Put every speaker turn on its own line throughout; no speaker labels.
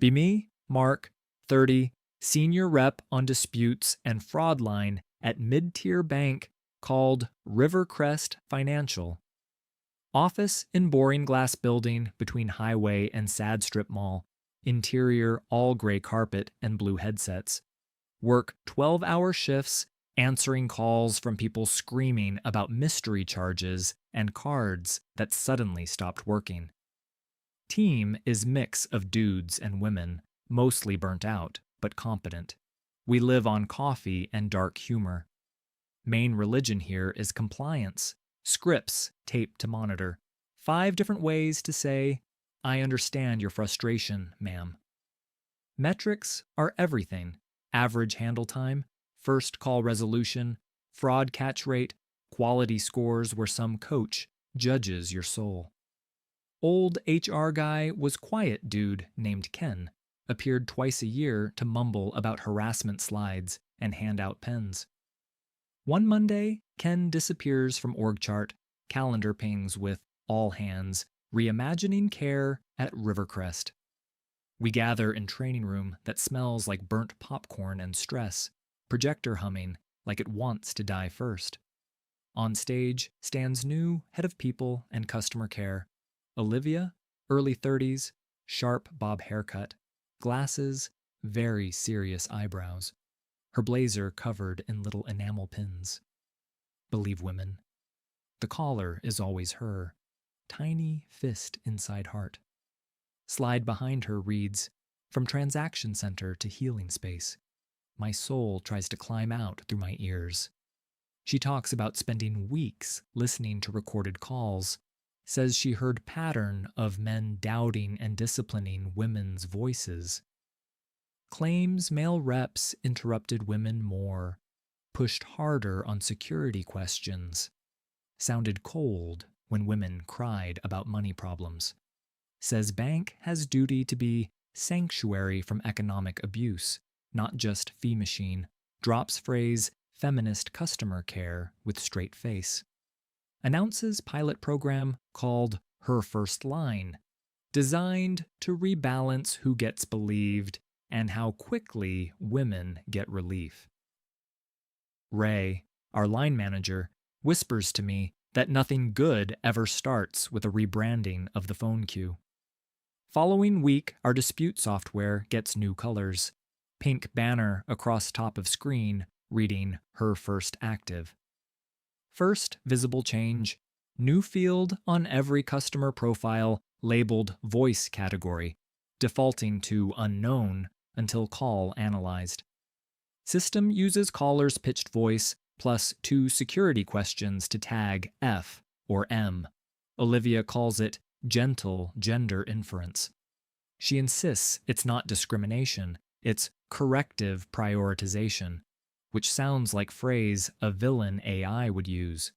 Be me, Mark, 30, senior rep on disputes and fraud line at mid-tier bank called Rivercrest Financial. Office in boring glass building between highway and sad strip mall. Interior all gray carpet and blue headsets. Work 12-hour shifts answering calls from people screaming about mystery charges and cards that suddenly stopped working. Team is mix of dudes and women, mostly burnt out, but competent. We live on coffee and dark humor. Main religion here is compliance, scripts taped to monitor, 5 different ways to say, I understand your frustration, ma'am. Metrics are everything: average handle time, first call resolution, fraud catch rate, quality scores where some coach judges your soul. Old HR guy was quiet dude named Ken, appeared twice a year to mumble about harassment slides and hand out pens. One Monday, Ken disappears from org chart, calendar pings with all hands, reimagining care at Rivercrest. We gather in training room that smells like burnt popcorn and stress, projector humming like it wants to die first. On stage stands new head of people and customer care, Olivia, early 30s, sharp bob haircut, glasses, very serious eyebrows, her blazer covered in little enamel pins. Believe women. The collar is always her, tiny fist inside heart. Slide behind her reads, From transaction center to healing space. My soul tries to climb out through my ears. She talks about spending weeks listening to recorded calls, says she heard pattern of men doubting and disciplining women's voices. Claims male reps interrupted women more, pushed harder on security questions, sounded cold when women cried about money problems. Says bank has duty to be sanctuary from economic abuse, not just fee machine, drops phrase feminist customer care with straight face. Announces pilot program called Her First Line, designed to rebalance who gets believed and how quickly women get relief. Ray, our line manager, whispers to me that nothing good ever starts with a rebranding of the phone queue. Following week, our dispute software gets new colors. Pink banner across top of screen reading Her First Active. First visible change, new field on every customer profile labeled voice category, defaulting to unknown until call analyzed. System uses caller's pitched voice plus 2 security questions to tag F or M. Olivia calls it gentle gender inference. She insists it's not discrimination, it's corrective prioritization, which sounds like phrase a villain AI would use.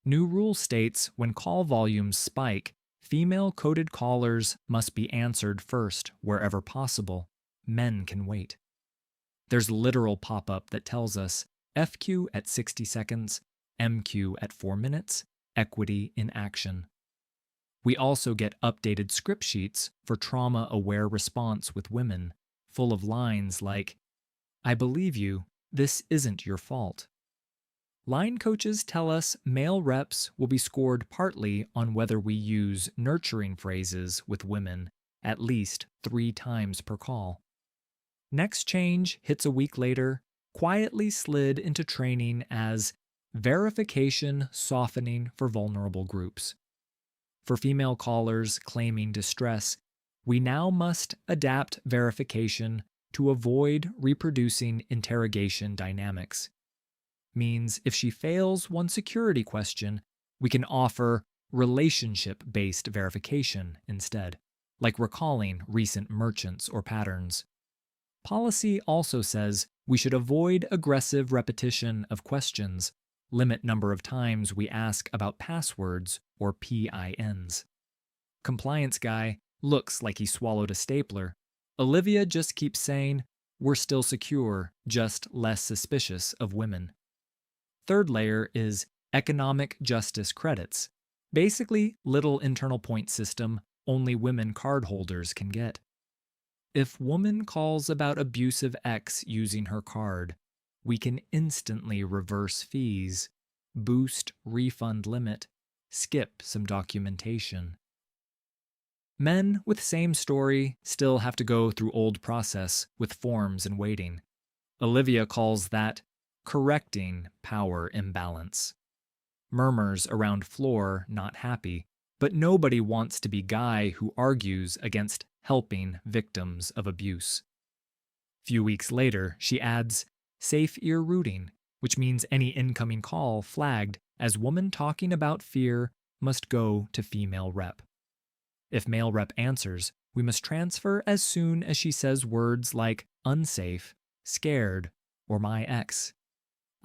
New rule states when call volumes spike, female-coded callers must be answered first wherever possible. Men can wait. There's literal pop-up that tells us FQ at 60 seconds, MQ at 4 minutes, equity in action. We also get updated script sheets for trauma-aware response with women, full of lines like, I believe you, this isn't your fault. Line coaches tell us male reps will be scored partly on whether we use nurturing phrases with women at least 3 times per call. Next change hits a week later, quietly slid into training as verification softening for vulnerable groups. For female callers claiming distress, we now must adapt verification to avoid reproducing interrogation dynamics. Means if she fails one security question, we can offer relationship-based verification instead, like recalling recent merchants or patterns. Policy also says we should avoid aggressive repetition of questions, limit number of times we ask about passwords or PINs. Compliance guy looks like he swallowed a stapler. Olivia just keeps saying, we're still secure, just less suspicious of women. Third layer is economic justice credits, basically little internal point system only women cardholders can get. If woman calls about abusive ex using her card, we can instantly reverse fees, boost refund limit, skip some documentation. Men with same story still have to go through old process with forms and waiting. Olivia calls that correcting power imbalance. Murmurs around floor not happy, but nobody wants to be guy who argues against helping victims of abuse. Few weeks later, she adds safe ear routing, which means any incoming call flagged as woman talking about fear must go to female rep. If male rep answers, we must transfer as soon as she says words like unsafe, scared, or my ex.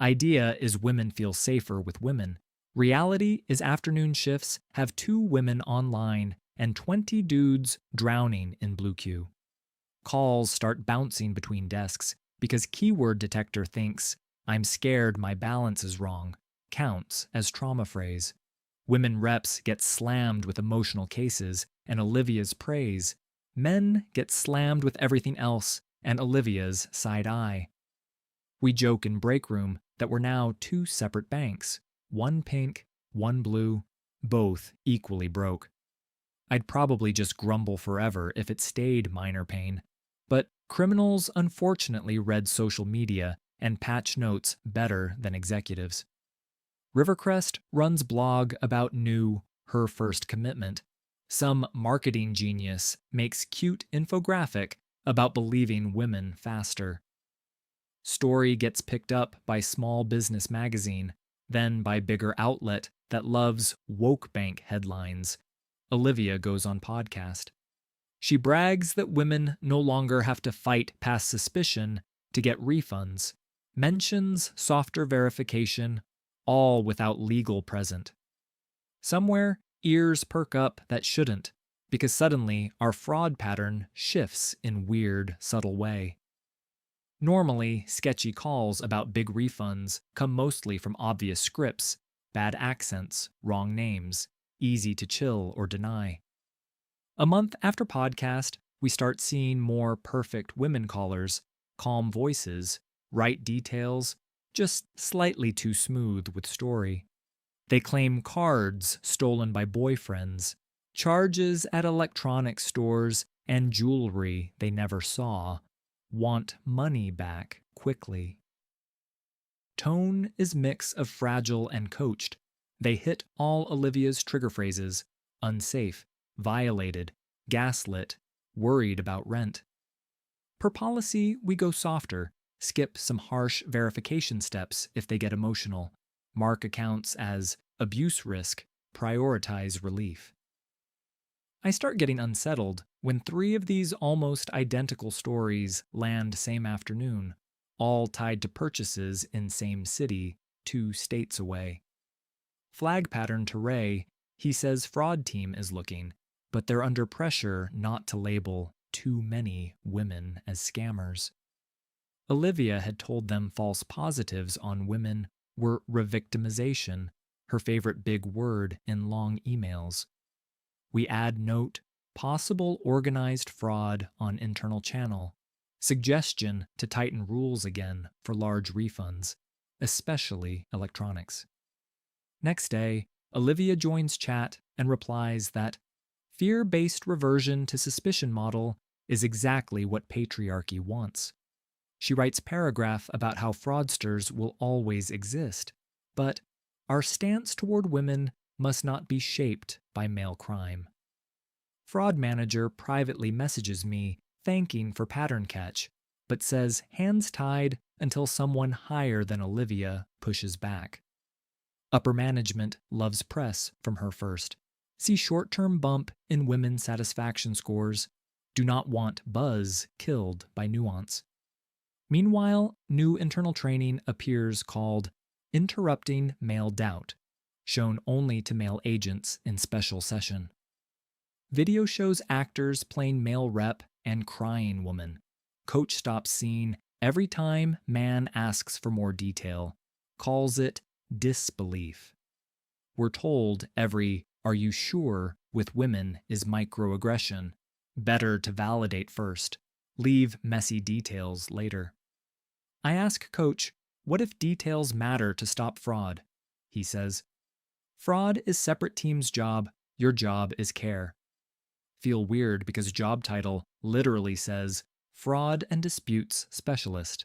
Idea is women feel safer with women. Reality is afternoon shifts have 2 women online and 20 dudes drowning in blue queue. Calls start bouncing between desks because keyword detector thinks, I'm scared my balance is wrong, counts as trauma phrase. Women reps get slammed with emotional cases and Olivia's praise. Men get slammed with everything else and Olivia's side eye. We joke in break room that we're now 2 separate banks, one pink, one blue, both equally broke. I'd probably just grumble forever if it stayed minor pain, but criminals unfortunately read social media and patch notes better than executives. Rivercrest runs blog about new her first commitment. Some marketing genius makes cute infographic about believing women faster. Story gets picked up by small business magazine, then by bigger outlet that loves woke bank headlines. Olivia goes on podcast. She brags that women no longer have to fight past suspicion to get refunds, mentions softer verification, all without legal present. Somewhere, ears perk up that shouldn't, because suddenly our fraud pattern shifts in weird, subtle way. Normally, sketchy calls about big refunds come mostly from obvious scripts, bad accents, wrong names, easy to chill or deny. A month after podcast, we start seeing more perfect women callers, calm voices, right details, just slightly too smooth with story. They claim cards stolen by boyfriends, charges at electronics stores, and jewelry they never saw. Want money back quickly. Tone is mix of fragile and coached. They hit all Olivia's trigger phrases: unsafe, violated, gaslit, worried about rent. Per policy, we go softer, skip some harsh verification steps if they get emotional, mark accounts as abuse risk, prioritize relief. I start getting unsettled when 3 of these almost identical stories land same afternoon, all tied to purchases in same city, 2 states away. Flag pattern to Ray, he says fraud team is looking, but they're under pressure not to label too many women as scammers. Olivia had told them false positives on women were revictimization, her favorite big word in long emails. We add note, possible organized fraud on internal channel, suggestion to tighten rules again for large refunds, especially electronics. Next day, Olivia joins chat and replies that fear-based reversion to suspicion model is exactly what patriarchy wants. She writes paragraph about how fraudsters will always exist, but our stance toward women must not be shaped by male crime. Fraud manager privately messages me thanking for pattern catch, but says hands tied until someone higher than Olivia pushes back. Upper management loves press from her first. See short-term bump in women's satisfaction scores. Do not want buzz killed by nuance. Meanwhile, new internal training appears called Interrupting Male Doubt, shown only to male agents in special session. Video shows actors playing male rep and crying woman. Coach stops scene every time man asks for more detail, calls it disbelief. We're told every "are you sure" with women is microaggression, better to validate first, Leave messy details later. I ask Coach, what if details matter to stop fraud? He says, fraud is separate team's job, your job is care. Feel weird because job title literally says Fraud and Disputes Specialist.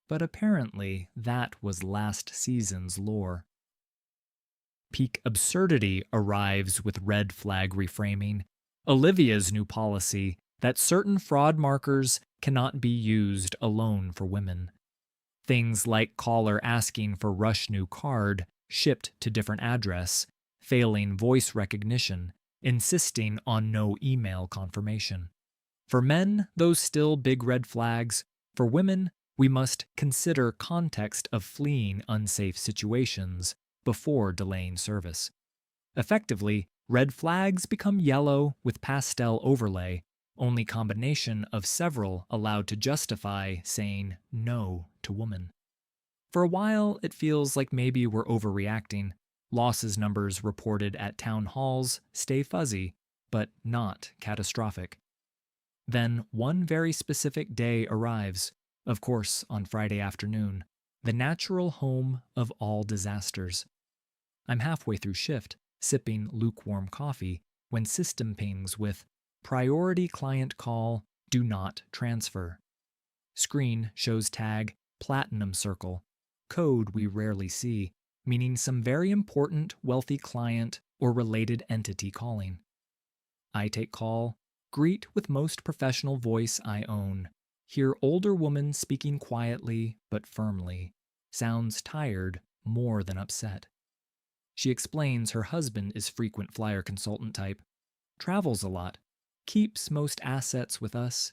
But apparently that was last season's lore. Peak absurdity arrives with red flag reframing. Olivia's new policy that certain fraud markers cannot be used alone for women. Things like caller asking for rush new card shipped to different address, failing voice recognition, insisting on no email confirmation. For men, those still big red flags. For women, we must consider context of fleeing unsafe situations before delaying service. Effectively, red flags become yellow with pastel overlay, only combination of several allowed to justify saying no to woman. For a while, it feels like maybe we're overreacting. Losses numbers reported at town halls stay fuzzy, but not catastrophic. Then one very specific day arrives, of course on Friday afternoon, the natural home of all disasters. I'm halfway through shift, sipping lukewarm coffee, when system pings with priority client call, do not transfer. Screen shows tag platinum circle, code we rarely see, meaning some very important wealthy client or related entity calling. I take call, greet with most professional voice I own, hear older woman speaking quietly but firmly, sounds tired more than upset. She explains her husband is frequent flyer consultant type, travels a lot, keeps most assets with us.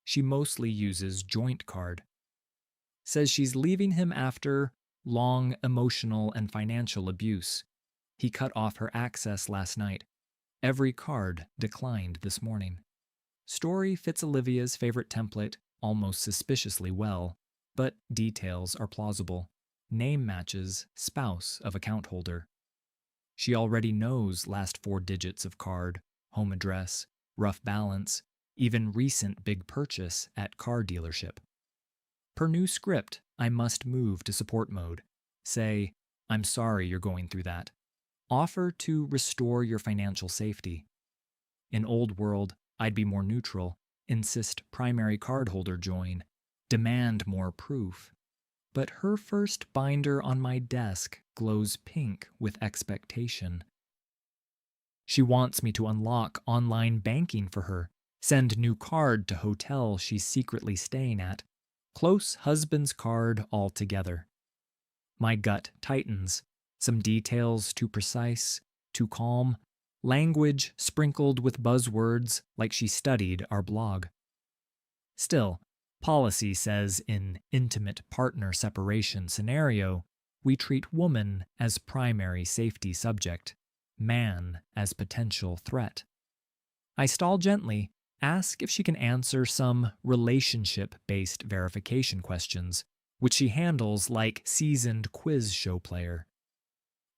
She mostly uses joint card. Says she's leaving him after long emotional and financial abuse. He cut off her access last night. Every card declined this morning. Story fits Olivia's favorite template almost suspiciously well, but details are plausible. Name matches spouse of account holder. She already knows last 4 digits of card, home address, rough balance, even recent big purchase at car dealership. Per new script, I must move to support mode. Say, I'm sorry you're going through that. Offer to restore your financial safety. In old world, I'd be more neutral, insist primary cardholder join, demand more proof. But her first binder on my desk glows pink with expectation. She wants me to unlock online banking for her, send new card to hotel she's secretly staying at, close husband's card altogether. My gut tightens, some details too precise, too calm, language sprinkled with buzzwords like she studied our blog. Still, policy says in intimate partner separation scenario, we treat woman as primary safety subject, man as potential threat. I stall gently, ask if she can answer some relationship-based verification questions, which she handles like seasoned quiz show player.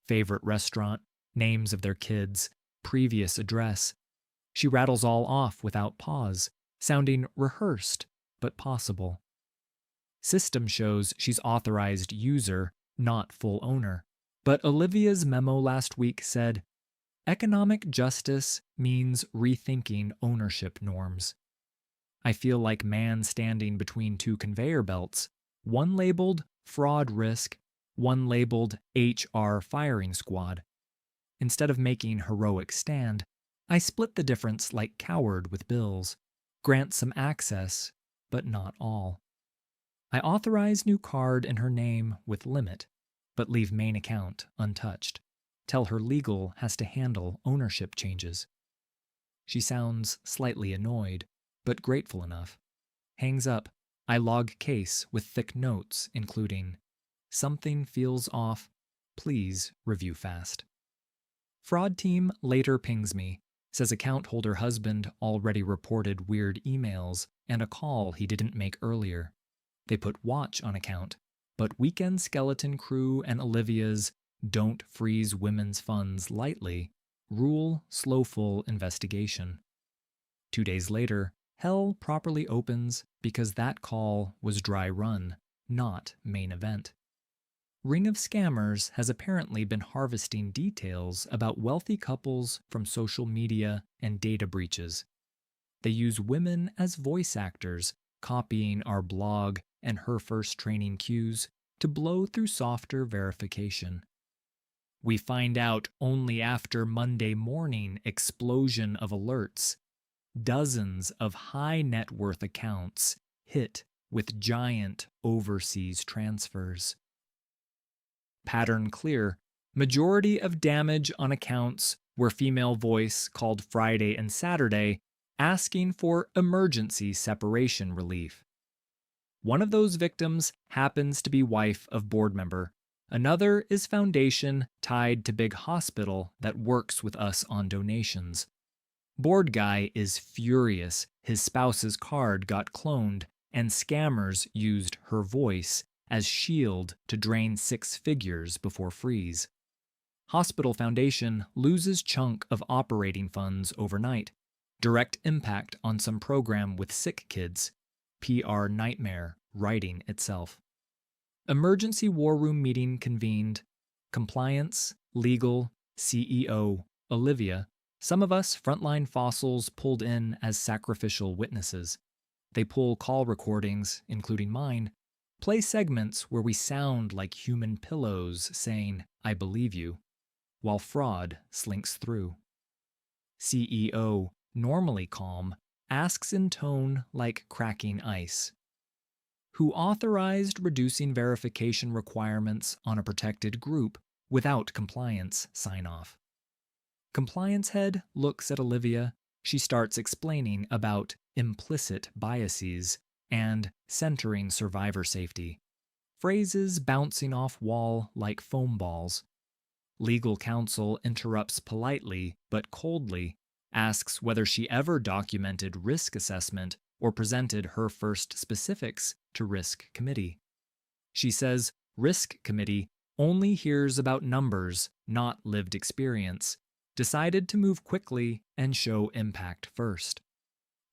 Favorite restaurant, names of their kids, previous address. She rattles all off without pause, sounding rehearsed but possible. System shows she's authorized user, not full owner, but Olivia's memo last week said, economic justice means rethinking ownership norms. I feel like man standing between 2 conveyor belts, one labeled fraud risk, one labeled HR firing squad. Instead of making heroic stand, I split the difference like coward with bills, grant some access, but not all. I authorize new card in her name with limit, but leave main account untouched. Tell her legal has to handle ownership changes. She sounds slightly annoyed, but grateful enough. Hangs up. I log case with thick notes, including, something feels off. Please review fast. Fraud team later pings me, says account holder husband already reported weird emails and a call he didn't make earlier. They put watch on account, but weekend skeleton crew and Olivia's don't freeze women's funds lightly rule slowful investigation. 2 days later, hell properly opens because that call was dry run, not main event. Ring of Scammers has apparently been harvesting details about wealthy couples from social media and data breaches. They use women as voice actors, copying our blog and her first training cues to blow through softer verification. We find out only after Monday morning explosion of alerts. Dozens of high net worth accounts hit with giant overseas transfers. Pattern clear. Majority of damage on accounts where female voice called Friday and Saturday asking for emergency separation relief. One of those victims happens to be wife of board member. Another is foundation tied to big hospital that works with us on donations. Board guy is furious his spouse's card got cloned and scammers used her voice as shield to drain 6 figures before freeze. Hospital foundation loses chunk of operating funds overnight. Direct impact on some program with sick kids. PR nightmare writing itself. Emergency war room meeting convened. Compliance, legal, CEO, Olivia. Some of us frontline fossils pulled in as sacrificial witnesses. They pull call recordings, including mine, play segments where we sound like human pillows saying, "I believe you," while fraud slinks through. CEO, normally calm, asks in tone like cracking ice. Who authorized reducing verification requirements on a protected group without compliance sign-off? Compliance head looks at Olivia. She starts explaining about implicit biases and centering survivor safety. Phrases bouncing off wall like foam balls. Legal counsel interrupts politely but coldly, asks whether she ever documented risk assessment or presented her first specifics to risk committee. She says risk committee only hears about numbers, not lived experience, decided to move quickly and show impact first.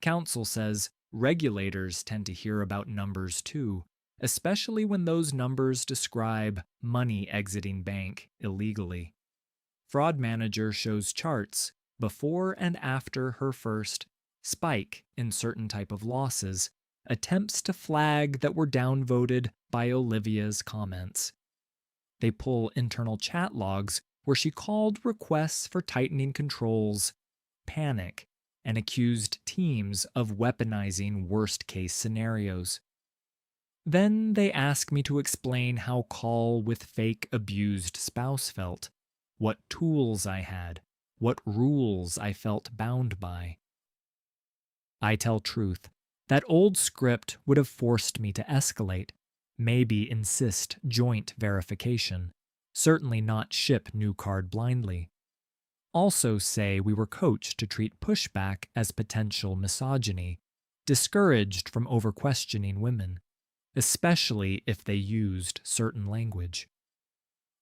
Counsel says regulators tend to hear about numbers too, especially when those numbers describe money exiting bank illegally. Fraud manager shows charts before and after her first spike in certain type of losses, attempts to flag that were downvoted by Olivia's comments. They pull internal chat logs where she called requests for tightening controls panic and accused teams of weaponizing worst-case scenarios. Then they ask me to explain how call with fake abused spouse felt, what tools I had, what rules I felt bound by. I tell truth. That old script would have forced me to escalate, maybe insist joint verification, certainly not ship new card blindly. Also say we were coached to treat pushback as potential misogyny, discouraged from over-questioning women, especially if they used certain language.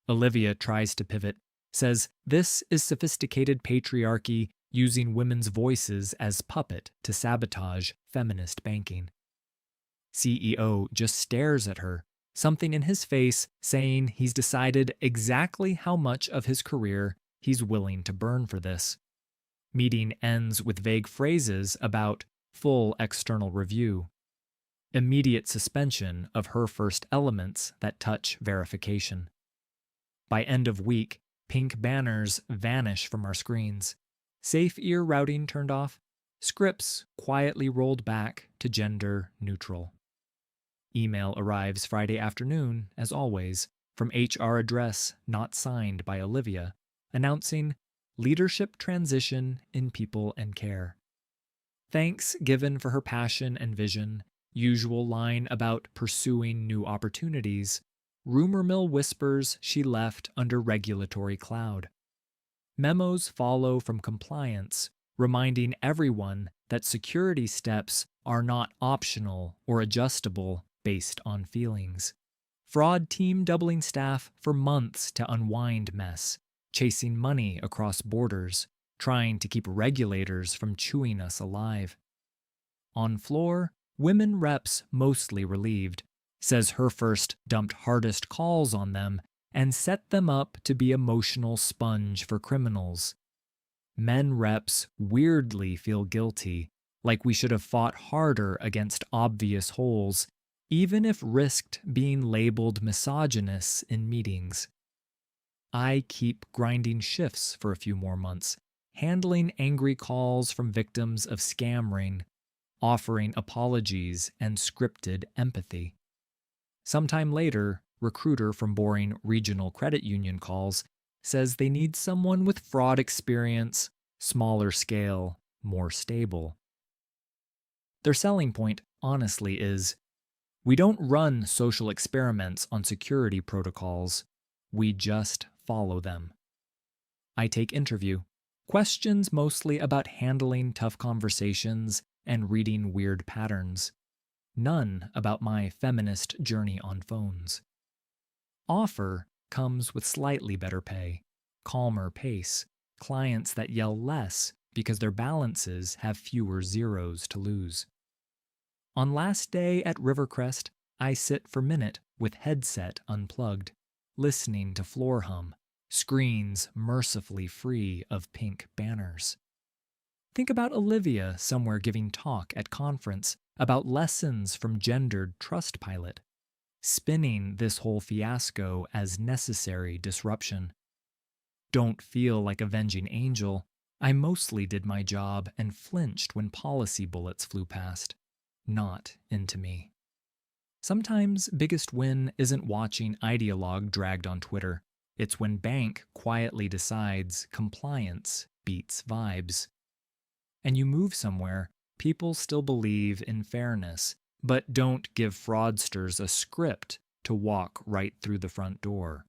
Olivia tries to pivot, says this is sophisticated patriarchy using women's voices as puppet to sabotage feminist banking. CEO just stares at her, something in his face saying he's decided exactly how much of his career he's willing to burn for this. Meeting ends with vague phrases about full external review. Immediate suspension of her first elements that touch verification. By end of week, pink banners vanish from our screens. Safe ear routing turned off. Scripts quietly rolled back to gender neutral. Email arrives Friday afternoon, as always, from HR address not signed by Olivia, announcing leadership transition in people and care. Thanks given for her passion and vision, usual line about pursuing new opportunities, rumor mill whispers she left under regulatory cloud. Memos follow from compliance, reminding everyone that security steps are not optional or adjustable based on feelings. Fraud team doubling staff for months to unwind mess, chasing money across borders, trying to keep regulators from chewing us alive. On floor, women reps mostly relieved, says her first dumped hardest calls on them and set them up to be emotional sponge for criminals. Men reps weirdly feel guilty, like we should have fought harder against obvious holes, even if risked being labeled misogynists in meetings. I keep grinding shifts for a few more months, handling angry calls from victims of scam ring, offering apologies and scripted empathy. Sometime later, recruiter from boring regional credit union calls says they need someone with fraud experience, smaller scale, more stable. Their selling point, honestly, is we don't run social experiments on security protocols, we just follow them. I take interview, questions mostly about handling tough conversations and reading weird patterns. None about my feminist journey on phones. Offer comes with slightly better pay, calmer pace, clients that yell less because their balances have fewer zeros to lose. On last day at Rivercrest, I sit for minute with headset unplugged, listening to floor hum, screens mercifully free of pink banners. Think about Olivia somewhere giving talk at conference about lessons from gendered Trustpilot, spinning this whole fiasco as necessary disruption. Don't feel like avenging angel. I mostly did my job and flinched when policy bullets flew past, not into me. Sometimes biggest win isn't watching ideologue dragged on Twitter. It's when bank quietly decides compliance beats vibes. And you move somewhere, people still believe in fairness, but don't give fraudsters a script to walk right through the front door.